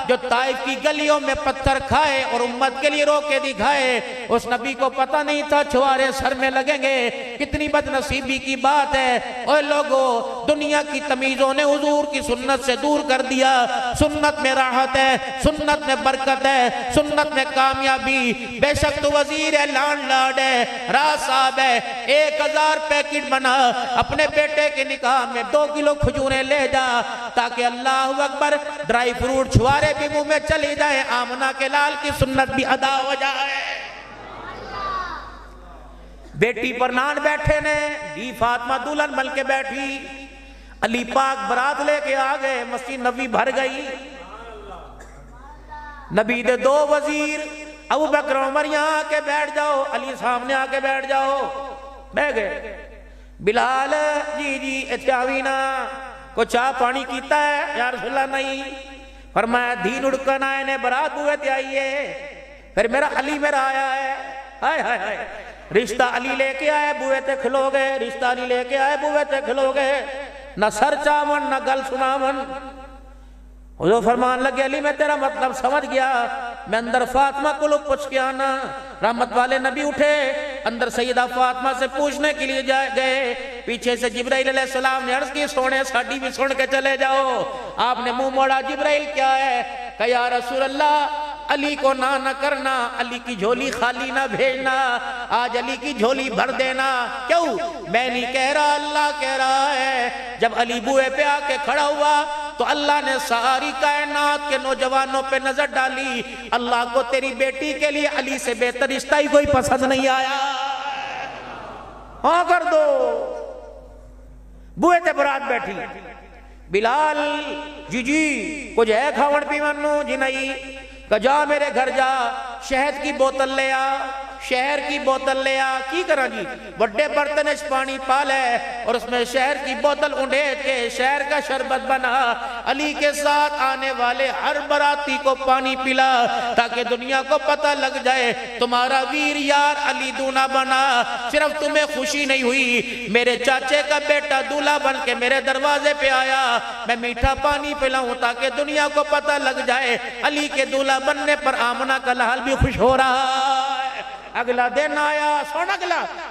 جو طائف کی گلیوں میں پتھر کھائے اور امت کے لیے رو کے دکھائے, اس نبی کو پتہ نہیں تھا چوارے سر میں لگیں گے. کتنی بد نصیبی کی بات ہے. اوے لوگو, دنیا کی تمیزوں نے حضور کی سنت سے دور کر دیا. سنت میں راحت ہے, سنت میں برکت ہے, سنت میں کامیابی. بے شک تو وزیر ہے, لانڈ لاڈ ہے, راز صاحب ہے, 1000 پیکٹ بنا اپنے بیٹے کے نکاح میں 2 کلو کھجوریں لے جا, تاکہ اللہ اکبر ڈرائی فروٹ چھوارے بھی منہ میں چلی جائے, آمنہ کے لال کی سنت بھی ادا ہو جائے. بیٹی پر نان بیٹھے نے, دی فاطمہ دلہن بن کے بیٹھی. علی پاک برات لے کے آگئے, مسجد نبی بھر گئی. نبی دے 2 وزیر ابو بکر عمر یہاں آ کے بیٹھ جاؤ, علی سامنے آ کے بیٹھ جاؤ. بیٹھ گئے. بلال جی اتیاوینا کو چاہ پانی کیتا ہے؟ یا رسول اللہ نہیں. فرمایا دین اڑکن آئے نے برات ہوئے تے آئیے, پھر میرا علی میرا آیا ہے. ہائے ہائے ہائے, رشتہ علی لے کے آئے بوئے تے کھلو گئے, رشتہ علی لے کے آئے بوئے تے کھلو گئے. نہ سر چاون نہ گل سناون. حضور فرمان لگے علی میں تیرا مطلب سمجھ گیا, میں اندر فاطمہ کو لوگ پوچھ کے آنا. رحمت والے نبی اٹھے, اندر سیدہ فاطمہ سے پوچھنے کے لیے گئے. پیچھے سے جبرائیل علیہ السلام نے عرض کی سونے ساڑی بھی سن کے چلے جاؤ. آپ نے منہ موڑا, جبرائیل کیا ہے؟ کہ یا رسول اللہ علی کو نہ کرنا, علی کی جھولی خالی نہ بھیجنا, آج علی کی جھولی بھر دینا. کیوں؟ میں نہیں کہہ رہا, اللہ کہہ رہا ہے. جب علی بوئے پہ آ کے کھڑا ہوا تو اللہ نے ساری کائنات کے نوجوانوں پہ نظر ڈالی. اللہ کو تیری بیٹی کے لیے علی سے بہتر رشتہ ہی کوئی پسند نہیں آیا. ہاں کر دو. بوئے تے برات بیٹھی. بلال جی کچھ ہے کھاون پیون نو؟ جی نہیں. کہ جا میرے گھر جا, شہد کی بوتل لے آ, شہر کی بوتل لے آ. کی کرا جی؟ بڑے برتنش پانی پالے اور اس میں شہر کی بوتل اونڈیٹ کے شہر کا شربت بنا. علی کے ساتھ آنے والے ہر براتی کو پانی پلا, تاکہ دنیا کو پتہ لگ جائے تمہارا ویر یار علی دونا بنا. صرف تمہیں خوشی نہیں ہوئی, میرے چاچے کا بیٹا دولہا بن کے میرے دروازے پہ آیا, میں میٹھا پانی پلاؤں تاکہ دنیا کو پتہ لگ جائے علی کے دولہا بننے پر آمنہ کا لحال بھی خوش ہو رہا ہے. اگلا دن آیا, سونا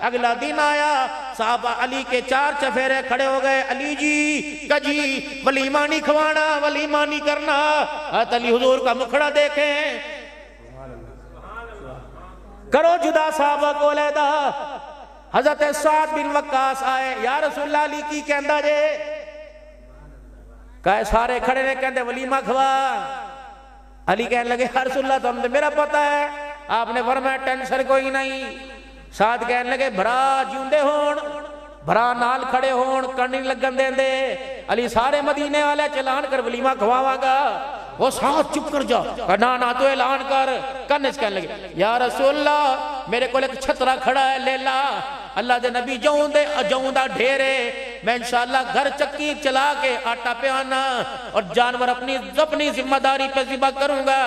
اگلا دن آیا, صحابہ علی کے 4 چفیرے کھڑے ہو گئے. علی جی کجی ولیمہ نہیں کھوانا, ولیمہ نہیں کرنا. حضرت علی حضور کا مکھڑا دیکھیں, کرو جدا صحابہ کو علیحدہ. حضرت سعد بن وقاص آئے, یا رسول اللہ علی کی کہندہ جے؟ کہے سارے کھڑے نے, کہندے ولیمہ کھوا. علی کہنے لگے یا رسول اللہ تم نے میرا پتہ ہے. آپ نے فرمایا ٹینشن کوئی نہیں. ساتھ کہنے لگے بھرا جیوندے ہون, بھرا نال کھڑے ہون, کرنی لگن دیں دے. علی سارے مدینے والے چلان کر ولیمہ کھواواں گا. وہ ساتھ چپ کر جا, نا تو اعلان کر. کنس کہنے لگے یا رسول اللہ میرے کو ایک چھترا کھڑا ہے, لے لا. اللہ دے نبی جاؤں دا ڈھیرے, میں انشاءاللہ گھر چکی چلا کے آٹا پہ آنا اور جانور اپنی ذمہ داری پہ ذبح کروں گا.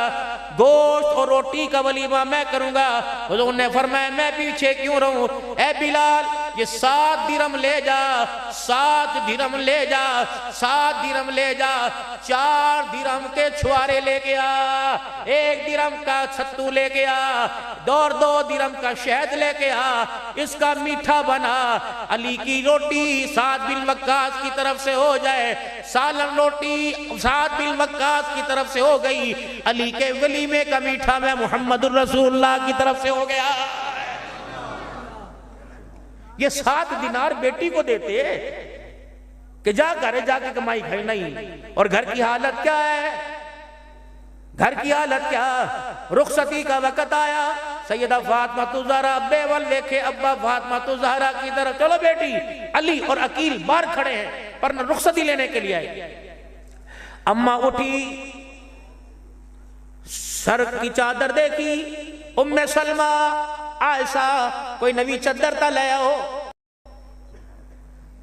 گوشت اور روٹی کا ولیمہ میں کروں گا. حضور نے فرمایا میں پیچھے کیوں رہوں؟ اے بلال یہ 7 درہم لے جا, 7 درہم لے جا, 7 درہم لے جا. 4 درہم کے چھوارے لے گیا, 1 درہم کا چھتو لے گیا, 2 درہم کا شہد لے گیا. اس کا میٹھا بنا. علی کی روٹی سعد بن وقاص کی طرف سے ہو جائے, سالن روٹی سعد بن وقاص کی طرف سے ہو گئی. علی کے ولیمے کا میٹھا میں محمد الرسول اللہ کی طرف سے ہو گیا. یہ 7 دینار بیٹی کو دیتے کہ جا گھر جا کے کمائی کھائی نہیں. اور گھر کی حالت کیا ہے؟ گھر کی حالت کیا؟ رخصتی کا وقت آیا, سیدہ فاطمہ الزہرا بیول دیکھے ابا فاطمہ الزہرا کی طرف, چلو بیٹی. علی اور عقیل باہر کھڑے ہیں پر رخصتی لینے کے لیے آئے. اماں اٹھی, سر کی چادر دیکھی, ام سلمہ عائشہ کوئی نوی چادر تا لے آؤ.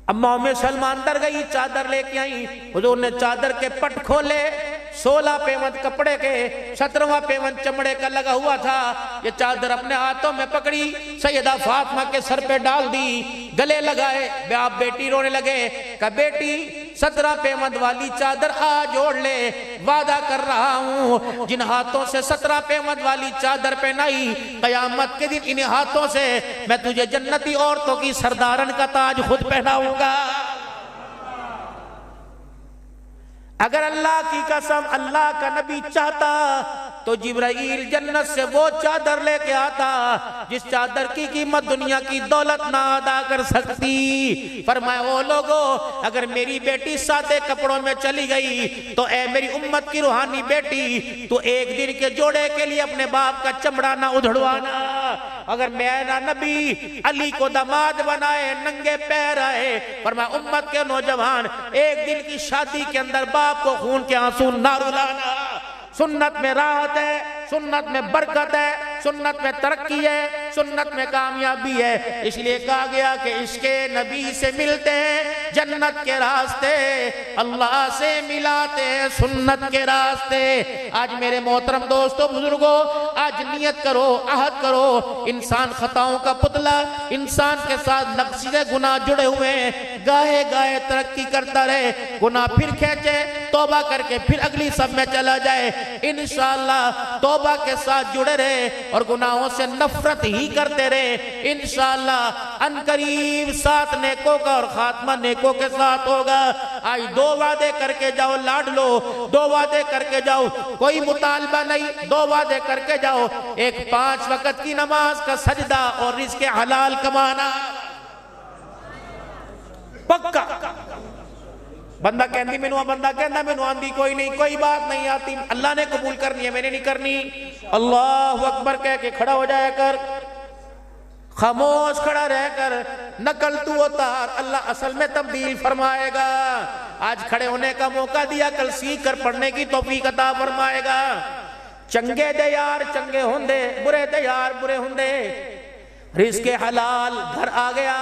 اماں ام سلمہ اندر گئی, چادر لے کے آئی. حضور نے چادر کے پٹ کھولے, 16 پیوند کپڑے کے, 17واں پیوند چمڑے کا لگا ہوا تھا. یہ چادر اپنے ہاتھوں میں پکڑی, سیدہ فاطمہ کے سر پہ ڈال دی, گلے لگائے. آپ بیٹی رونے لگے کہ بیٹی 17 پیمند والی چادر آج اوڑھ لے، وعدہ کر رہا ہوں جن ہاتھوں سے 17 پیمند والی چادر پہنائی، قیامت کے دن ان ہاتھوں سے میں تجھے جنتی عورتوں کی سردارن کا تاج خود پہناؤں گا۔ اگر اللہ کی قسم اللہ کا نبی چاہتا تو جبرائیل جنت سے وہ چادر لے کے آتا جس چادر کی قیمت دنیا کی دولت نہ ادا کر سکتی۔ فرمایا او لوگو، اگر میری بیٹی سادے کپڑوں میں چلی گئی تو اے میری امت کی روحانی بیٹی، تو ایک دن کے جوڑے کے لیے اپنے باپ کا چمڑا نہ ادھڑوانا۔ اگر میرا نبی علی کو داماد بنائے، ننگے پیر آئے، فرمایا امت کے نوجوان ایک دن کی شادی کے اندر باپ کو خون کے آنسو نہ رلانا۔ سنت میں راحت ہے، سنت میں برکت ہے، سنت میں ترقی ہے، سنت میں کامیابی ہے۔ اس لیے کہا گیا کہ عشق نبی سے ملتے ہیں جنت کے راستے، اللہ سے ملاتے ہیں سنت کے راستے۔ آج میرے محترم دوستو بزرگوں، آج نیت کرو، عہد کرو، انسان خطاؤں کا پتلا، انسان کے ساتھ لفظی گناہ جڑے ہوئے ہیں، گاہے گاہے ترقی کرتا رہے، گناہ پھر کھینچے، توبہ کر کے پھر اگلی سب میں چلا جائے، انشاءاللہ توبہ کے ساتھ جڑے رہے اور گناہوں سے نفرت ہی کرتے رہے، انشاءاللہ ان قریب ساتھ نیکوں کا اور خاتمہ نیکوں کے ساتھ ہوگا۔ آج 2 وعدے کر کے جاؤ، لاڈ لو، 2 وعدے کر کے جاؤ، کوئی مطالبہ نہیں، 2 وعدے کر کے جاؤ، ایک 5 وقت کی نماز کا سجدہ اور رزق حلال کمانا پکا۔ بندہ کہندی میں نو، بندہ کہندہ میں نو آندھی کوئی نہیں، کوئی بات نہیں آتی، اللہ نے قبول کرنی ہے، میں نے نہیں کرنی۔ اللہ اکبر کہہ کے کھڑا ہو جائے کر، خاموش کھڑا رہ کر، نقل تو اتار، اللہ اصل میں تبدیل فرمائے گا۔ آج کھڑے ہونے کا موقع دیا، کل سیکھ کر پڑھنے کی توفیق عطا فرمائے گا۔ چنگے دے یار چنگے ہوندے، برے دے یار برے ہوندے۔ رزق حلال گھر آ گیا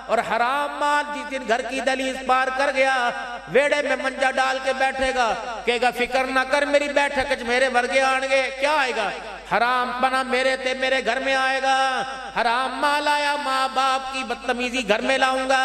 اور حرام مال جس دن گھر کی دہلیز پار کر گیا، ویڑے میں منجا ڈال کے بیٹھے گا، کہے گا فکر نہ کر میری بیٹھک چ میرے ورگے آنگے، کیا آئے گا؟ حرام پنا میرے تے میرے گھر میں آئے گا، حرام مال آیا ماں باپ کی بدتمیزی گھر میں لاؤں گا،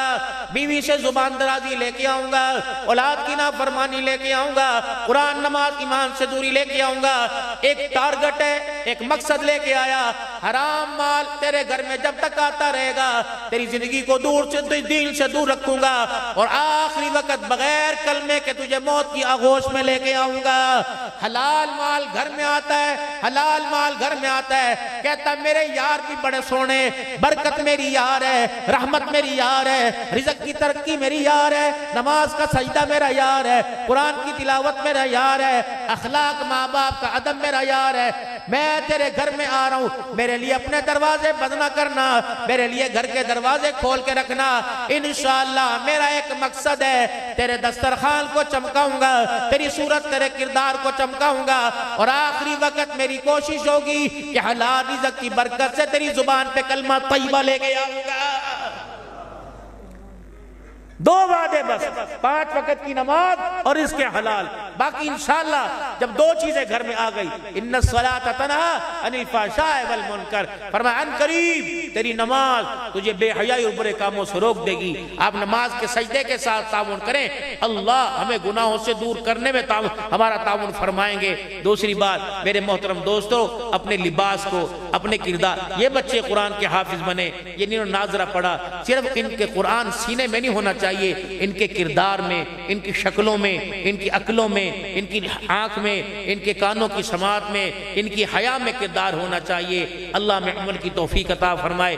بیوی سے زبان درازی لے کے آؤں گا، اولاد کی نافرمانی لے کے آؤں گا، قرآن نماز ایمان سے دوری لے کے آؤں گا۔ ایک ٹارگٹ ہے، ایک مقصد لے کے آیا، حرام مال تیرے گھر میں جب تک آتا رہے گا تیری زندگی کو دور سے دین سے دور رکھوں گا، اور آخری وقت بغیر کلمے کے تجھے موت کی آغوش میں لے کے آؤں گا۔ حلال مال گھر میں آتا ہے، حلال مال گھر میں آتا ہے، کہتا میرے یار بھی بڑے سونے، برکت میری یار ہے، رحمت میری یار ہے، رزق کی ترقی میری یار ہے، نماز کا سجدہ میرا یار ہے، قرآن کی تلاوت میرا یار ہے، اخلاق ماں باپ کا ادب میرا یار ہے۔ میں تیرے گھر میں آ رہا ہوں، میرے لیے اپنے دروازے بند نہ کرنا، میرے لیے گھر کے دروازے کھول کے رکھنا۔ انشاءاللہ میرا ایک مقصد ہے، تیرے دسترخوان کو چمکاؤں گا، تیری صورت تیرے کردار کو چمکاؤں گا، اور آخری وقت میری کوشش ہوگی کہ حلال رزق کی برکت سے تیری زبان پہ کلمہ طیبہ لے کے آؤں گا۔ 2 وعدے بس، 5 وقت کی نماز اور اس کے حلال، باقی انشاءاللہ جب 2 چیزیں گھر میں آ گئی، ان الصلاۃ تنہی عن الفحشاء والمنکر، فرمایا ان قریب تیری نماز تجھے بے حیائی اور برے کاموں سے روک دے گی۔ آپ نماز کے سجدے کے ساتھ تعاون کریں، اللہ ہمیں گناہوں سے دور کرنے میں ہمارا تعاون فرمائیں گے۔ دوسری بات میرے محترم دوستو، اپنے لباس کو، اپنے کردار، یہ بچے قرآن کے حافظ بنے، یہ نہیں ناظرہ پڑھا، صرف ان کے قرآن سینے میں نہیں ہونا چاہیے، ان کے کردار میں، ان کی شکلوں میں، ان کی عقلوں میں، ان کی آنکھ میں، ان کے کانوں کی سماعت میں، ان کی حیا میں کردار ہونا چاہیے۔ اللہ میں عمل کی توفیق عطا فرمائے۔